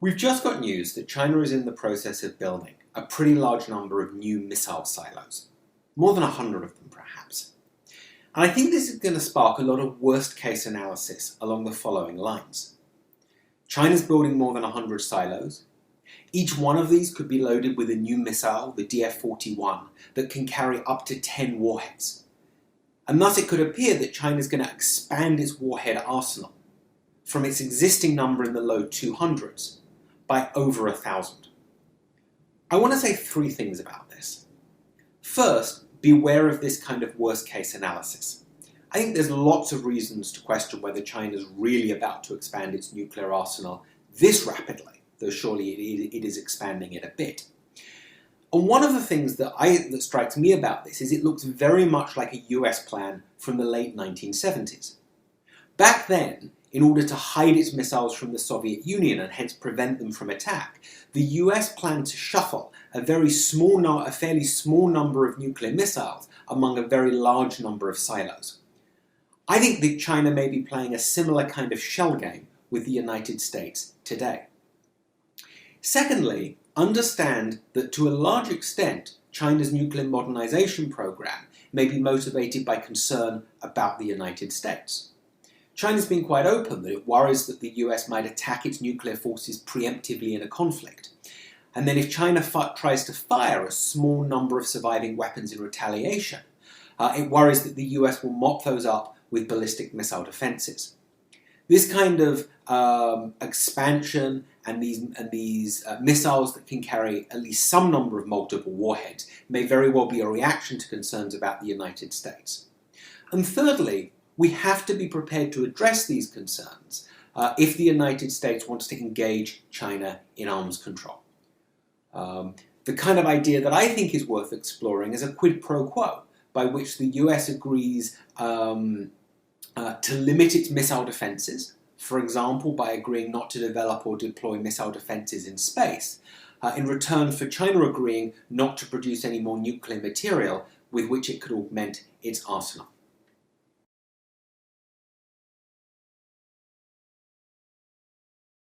We've just got news that China is in the process of building a pretty large number of new missile silos. More than 100 of them, perhaps. And I think this is going to spark a lot of worst-case analysis along the following lines. China's building more than 100 silos. Each one of these could be loaded with a new missile, the DF-41, that can carry up to 10 warheads. And thus it could appear that China's going to expand its warhead arsenal from its existing number in the low 200s by over 1,000. I want to say three things about this. First, beware of this kind of worst-case analysis. I think there's lots of reasons to question whether China's really about to expand its nuclear arsenal this rapidly, though surely it is expanding it a bit. And one of the things that strikes me about this is it looks very much like a US plan from the late 1970s. Back then, in order to hide its missiles from the Soviet Union and hence prevent them from attack, the US planned to shuffle a fairly small number of nuclear missiles among a very large number of silos. I think that China may be playing a similar kind of shell game with the United States today. Secondly, understand that to a large extent, China's nuclear modernization program may be motivated by concern about the United States. China's been quite open that it worries that the US might attack its nuclear forces preemptively in a conflict. And then if China tries to fire a small number of surviving weapons in retaliation, it worries that the US will mop those up with ballistic missile defenses. This kind of expansion and these missiles that can carry at least some number of multiple warheads may very well be a reaction to concerns about the United States. And thirdly, we have to be prepared to address these concerns if the United States wants to engage China in arms control. The kind of idea that I think is worth exploring is a quid pro quo, by which the US agrees to limit its missile defenses, for example, by agreeing not to develop or deploy missile defenses in space, in return for China agreeing not to produce any more nuclear material with which it could augment its arsenal.